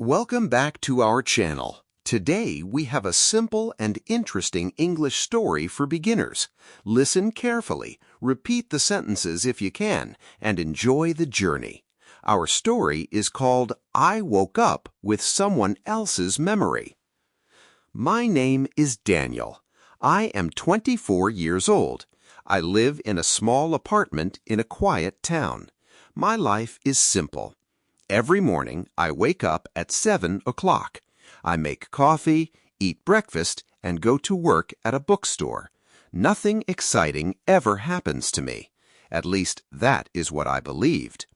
Welcome back to our channel. Today we have a simple and interesting English story for beginners. Listen carefully, repeat the sentences if you can, and enjoy the journey. Our story is called I Woke Up with Someone Else's Memory. My name is Daniel. I am 24 years old. I live in a small apartment in a quiet town. My life is simple. Every morning, I wake up at 7 o'clock. I make coffee, eat breakfast, and go to work at a bookstore. Nothing exciting ever happens to me. At least, that is what I believed.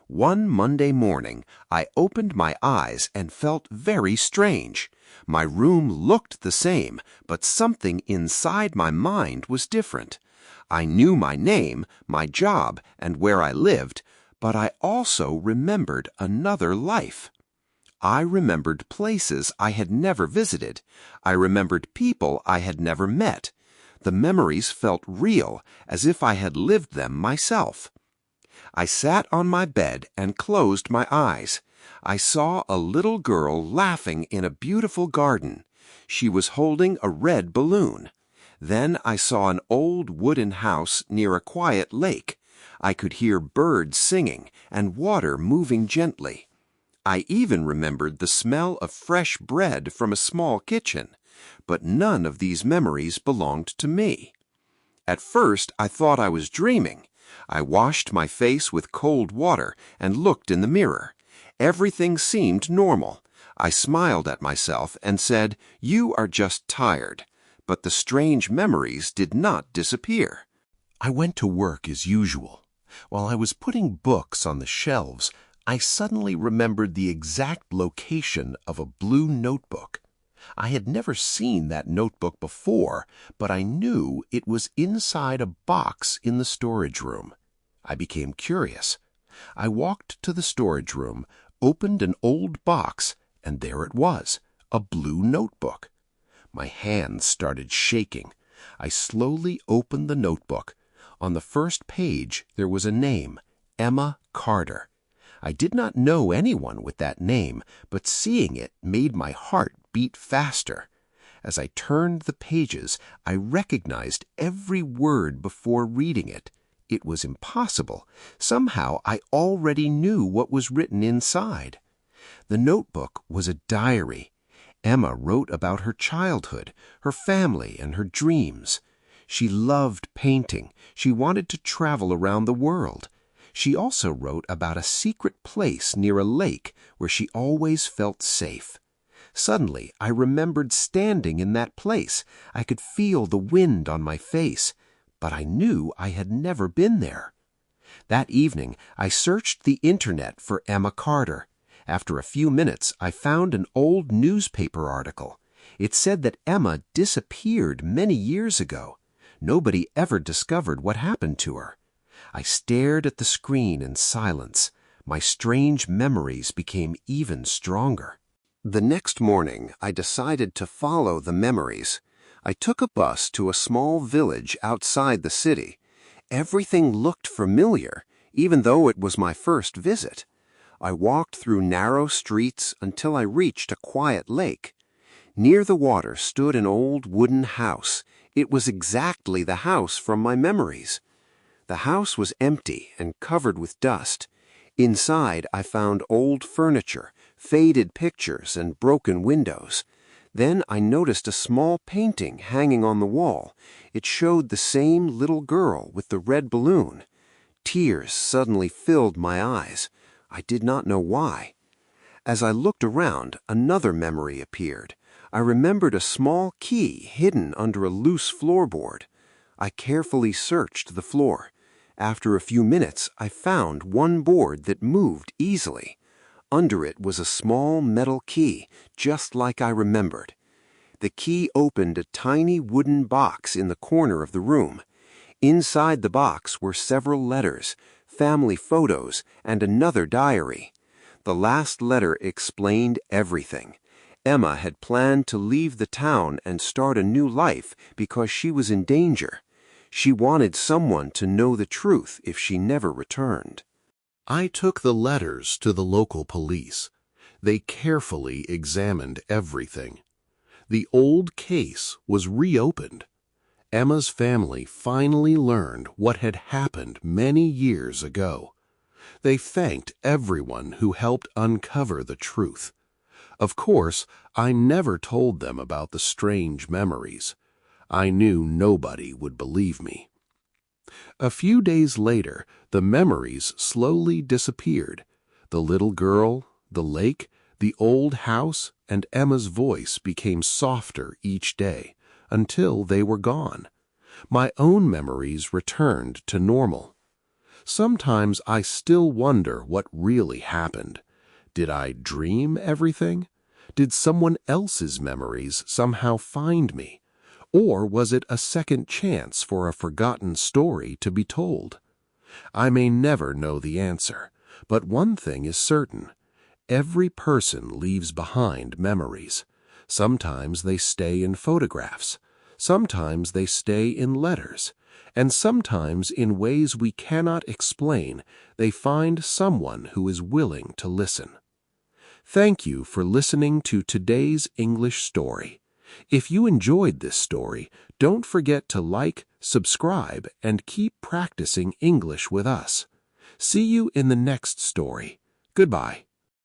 One Monday morning, I opened my eyes and felt very strange. My room looked the same, but something inside my mind was different. I knew my name, my job, and where I lived, but I also remembered another life. I remembered places I had never visited. I remembered people I had never met. The memories felt real, as if I had lived them myself. I sat on my bed and closed my eyes. I saw a little girl laughing in a beautiful garden. She was holding a red balloon. Then I saw an old wooden house near a quiet lake. I could hear birds singing and water moving gently. I even remembered the smell of fresh bread from a small kitchen, but none of these memories belonged to me. At first, I thought I was dreaming. I washed my face with cold water and looked in the mirror. Everything seemed normal. I smiled at myself and said, "You are just tired." But the strange memories did not disappear. I went to work as usual. While I was putting books on the shelves, I suddenly remembered the exact location of a blue notebook. I had never seen that notebook before, but I knew it was inside a box in the storage room. I became curious. I walked to the storage room, opened an old box, and there it was, a blue notebook. My hands started shaking. I slowly opened the notebook. On the first page there was a name, Emma Carter. I did not know anyone with that name, but seeing it made my heart beat faster. As I turned the pages, I recognized every word before reading it. It was impossible. Somehow I already knew what was written inside. The notebook was a diary. Emma wrote about her childhood, her family, and her dreams. She loved painting. She wanted to travel around the world. She also wrote about a secret place near a lake where she always felt safe. Suddenly, I remembered standing in that place. I could feel the wind on my face, but I knew I had never been there. That evening, I searched the internet for Emma Carter. After a few minutes, I found an old newspaper article. It said that Emma disappeared many years ago. Nobody ever discovered what happened to her. I stared at the screen in silence. My strange memories became even stronger. The next morning, I decided to follow the memories. I took a bus to a small village outside the city. Everything looked familiar, even though it was my first visit. I walked through narrow streets until I reached a quiet lake. Near the water stood an old wooden house. It was exactly the house from my memories. The house was empty and covered with dust. Inside, I found old furniture, faded pictures, and broken windows. Then I noticed a small painting hanging on the wall. It showed the same little girl with the red balloon. Tears suddenly filled my eyes. I did not know why. As I looked around, another memory appeared. I remembered a small key hidden under a loose floorboard. I carefully searched the floor. After a few minutes, I found one board that moved easily. Under it was a small metal key, just like I remembered. The key opened a tiny wooden box in the corner of the room. Inside the box were several letters, family photos, and another diary. The last letter explained everything. Emma had planned to leave the town and start a new life because she was in danger. She wanted someone to know the truth if she never returned. I took the letters to the local police. They carefully examined everything. The old case was reopened. Emma's family finally learned what had happened many years ago. They thanked everyone who helped uncover the truth. Of course, I never told them about the strange memories. I knew nobody would believe me. A few days later, the memories slowly disappeared. The little girl, the lake, the old house, and Emma's voice became softer each day, until they were gone. My own memories returned to normal. Sometimes I still wonder what really happened. Did I dream everything? Did someone else's memories somehow find me? Or was it a second chance for a forgotten story to be told? I may never know the answer, but one thing is certain. Every person leaves behind memories. Sometimes they stay in photographs. Sometimes they stay in letters. And sometimes in ways we cannot explain, they find someone who is willing to listen. Thank you for listening to today's English story. If you enjoyed this story, don't forget to like, subscribe, and keep practicing English with us. See you in the next story. Goodbye.